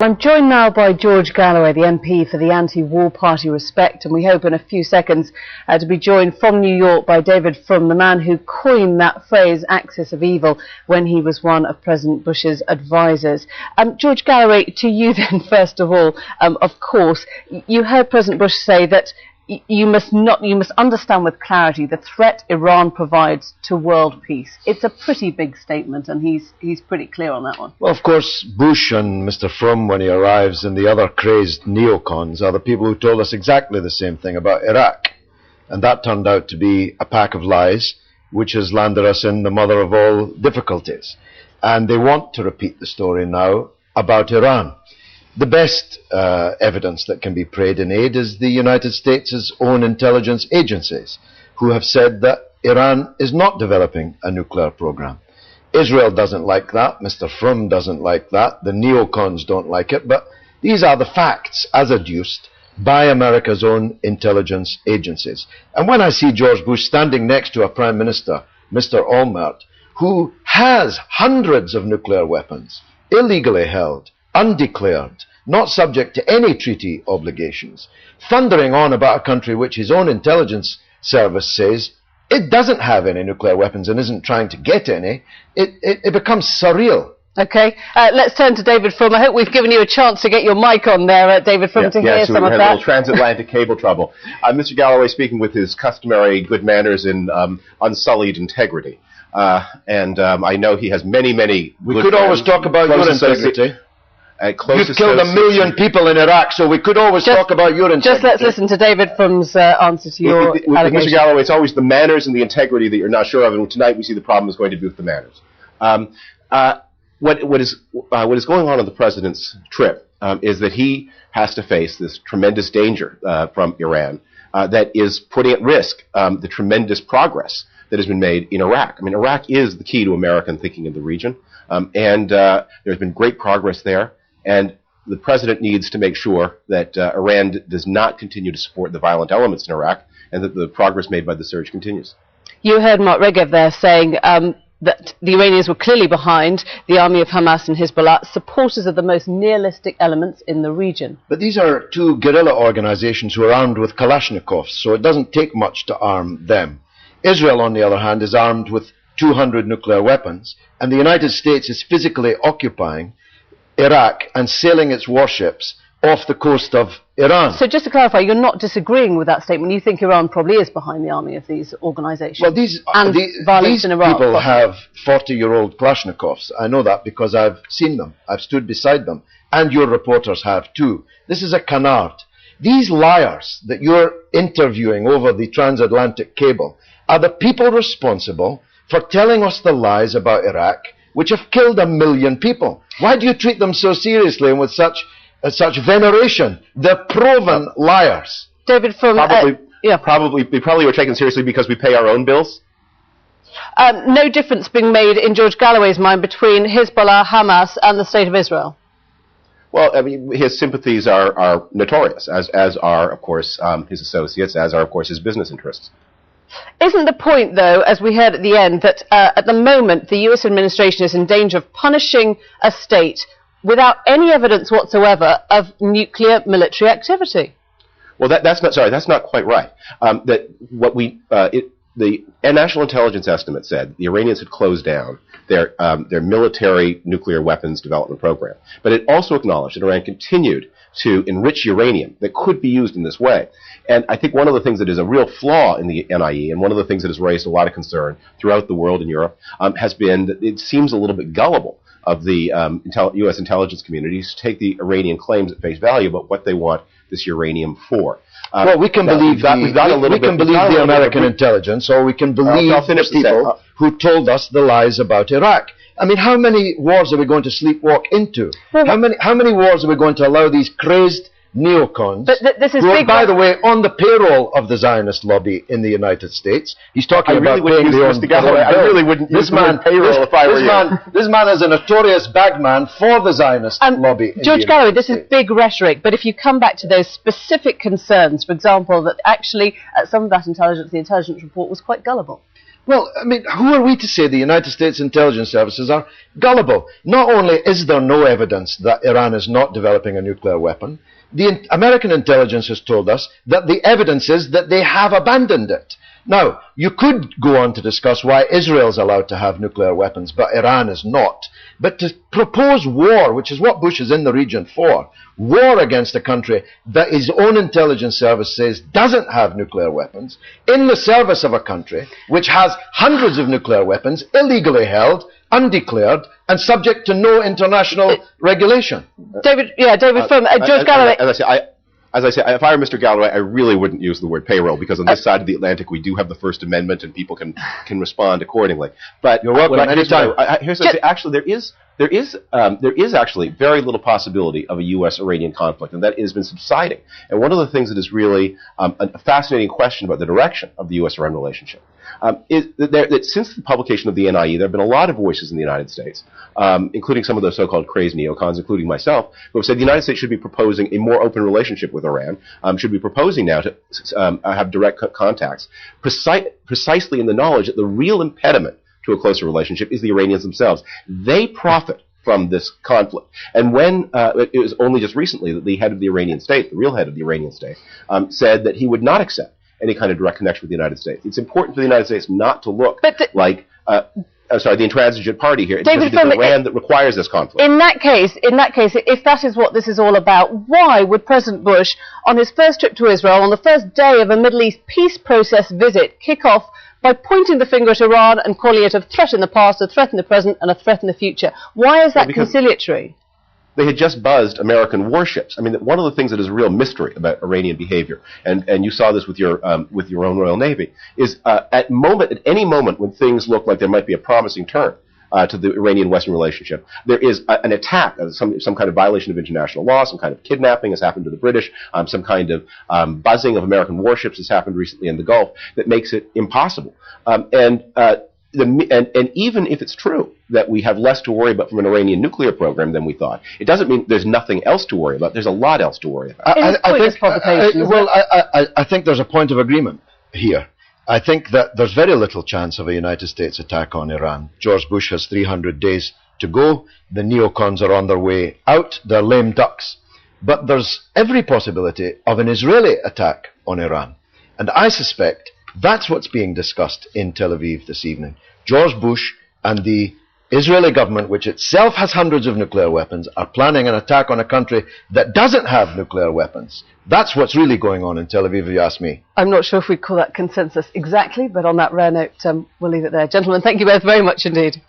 I'm joined now by George Galloway, the MP for the anti-war party Respect, and we hope in a few seconds to be joined from New York by David Frum, the man who coined that phrase, axis of evil, when he was one of President Bush's advisors. George Galloway, to you then, first of all, of course, you heard President Bush say that you must understand with clarity the threat Iran provides to world peace. It's a pretty big statement, and he's pretty clear on that one. Well, of course, Bush and Mr. Frum, when he arrives, and the other crazed neocons are the people who told us exactly the same thing about Iraq. And that turned out to be a pack of lies, which has landed us in the mother of all difficulties. And they want to repeat the story now about Iran. The best evidence that can be prayed in aid is the United States' own intelligence agencies, who have said that Iran is not developing a nuclear program. Israel doesn't like that, Mr. Frum doesn't like that, the neocons don't like it, but these are the facts as adduced by America's own intelligence agencies. And when I see George Bush standing next to a Prime Minister, Mr. Olmert, who has hundreds of nuclear weapons, illegally held, undeclared, not subject to any treaty obligations, thundering on about a country which his own intelligence service says it doesn't have any nuclear weapons and isn't trying to get any, it becomes surreal. Okay, let's turn to David Frum. I hope we've given you a chance to get your mic on there, David Frum, to hear some of that. We had a little transatlantic cable trouble. Mr. Galloway speaking with his customary good manners and unsullied integrity. I know he has many We could always talk about your integrity. You've killed 1 million people in Iraq, so we could always talk about your integrity. Just let's listen to David Frum's answer to your allegation. Mr. Galloway, it's always the manners and the integrity that you're not sure of, and tonight we see the problem is going to be with the manners. What is going on the President's trip is that he has to face this tremendous danger from Iran that is putting at risk the tremendous progress that has been made in Iraq. I mean, Iraq is the key to American thinking in the region, and there's been great progress there. And the President needs to make sure that Iran does not continue to support the violent elements in Iraq, and that the progress made by the surge continues. You heard Mark Regev there saying that the Iranians were clearly behind the army of Hamas and Hezbollah, supporters of the most nihilistic elements in the region. But these are two guerrilla organizations who are armed with Kalashnikovs, so it doesn't take much to arm them. Israel, on the other hand, is armed with 200 nuclear weapons, and the United States is physically occupying Iraq and sailing its warships off the coast of Iran. So just to clarify, you're not disagreeing with that statement. You think Iran probably is behind the army of these organizations? Well, these people have 40-year-old Kalashnikovs. I know that because I've seen them. I've stood beside them. And your reporters have too. This is a canard. These liars that you're interviewing over the transatlantic cable are the people responsible for telling us the lies about Iraq, which have killed 1 million people. Why do you treat them so seriously and with such veneration? They're proven liars. David Frum, probably were taken seriously because we pay our own bills. No difference being made in George Galloway's mind between Hezbollah, Hamas, and the State of Israel. Well, I mean, his sympathies are notorious, as are, of course, his associates, as are, of course, his business interests. Isn't the point, though, as we heard at the end, that at the moment the US administration is in danger of punishing a state without any evidence whatsoever of nuclear military activity? Well, that's not quite right. The National Intelligence Estimate said the Iranians had closed down their military nuclear weapons development program. But it also acknowledged that Iran continued to enrich uranium that could be used in this way. And I think one of the things that is a real flaw in the NIE, and one of the things that has raised a lot of concern throughout the world in Europe, has been that it seems a little bit gullible of the U.S. intelligence communities to take the Iranian claims at face value about what they want this uranium for. Well, we can believe the American intelligence, or we can believe the people who told us the lies about Iraq. I mean, how many wars are we going to sleepwalk into? How many wars are we going to allow these crazed neocons, this is who are, by the way, on the payroll of the Zionist lobby in the United States? He's talking about paying their own bill. I really wouldn't use the word payroll if I were you. This man is a notorious bagman for the Zionist lobby. George Galloway, this is big rhetoric, but if you come back to those specific concerns, for example, that actually some of that intelligence, the intelligence report, was quite gullible. Well, I mean, who are we to say the United States intelligence services are gullible? Not only is there no evidence that Iran is not developing a nuclear weapon, the American intelligence has told us that the evidence is that they have abandoned it. Now, you could go on to discuss why Israel is allowed to have nuclear weapons, but Iran is not. But to propose war, which is what Bush is in the region for, war against a country that his own intelligence service says doesn't have nuclear weapons, in the service of a country which has hundreds of nuclear weapons, illegally held, undeclared, and subject to no international regulation. David from George Galloway. As I say, if I were Mr. Galloway, I really wouldn't use the word payroll, because on this side of the Atlantic we do have the First Amendment and people can respond accordingly. But you're welcome anytime. Here's what I say. Actually, there is actually very little possibility of a U.S.-Iranian conflict, and that has been subsiding. And one of the things that is really a fascinating question about the direction of the U.S.-Iran relationship is that since the publication of the NIE, there have been a lot of voices in the United States, including some of those so-called crazed neocons, including myself, who have said the United States should be proposing a more open relationship with Iran, should be proposing now to have direct contacts, precisely in the knowledge that the real impediment to a closer relationship is the Iranians themselves. They profit from this conflict. And when it was only just recently that the head of the Iranian state, the real head of the Iranian state, said that he would not accept any kind of direct connection with the United States. It's important for the United States not to look like the intransigent party here. Because it is Iran that requires this conflict. In that case, if that is what this is all about, why would President Bush, on his first trip to Israel, on the first day of a Middle East peace process visit, kick off by pointing the finger at Iran and calling it a threat in the past, a threat in the present, and a threat in the future? Why is that conciliatory? They had just buzzed American warships. I mean, one of the things that is a real mystery about Iranian behavior, and you saw this with your own Royal Navy, is at any moment when things look like there might be a promising turn to the Iranian-Western relationship, there is an attack, some kind of violation of international law, some kind of kidnapping has happened to the British, some kind of buzzing of American warships has happened recently in the Gulf that makes it impossible. And even if it's true that we have less to worry about from an Iranian nuclear program than we thought, it doesn't mean there's nothing else to worry about. There's a lot else to worry about. I think there's a point of agreement here. I think that there's very little chance of a United States attack on Iran. George Bush has 300 days to go. The neocons are on their way out. They're lame ducks. But there's every possibility of an Israeli attack on Iran. And I suspect that's what's being discussed in Tel Aviv this evening. George Bush and the Israeli government, which itself has hundreds of nuclear weapons, are planning an attack on a country that doesn't have nuclear weapons. That's what's really going on in Tel Aviv, if you ask me. I'm not sure if we'd call that consensus exactly, but on that rare note, we'll leave it there. Gentlemen, thank you both very much indeed.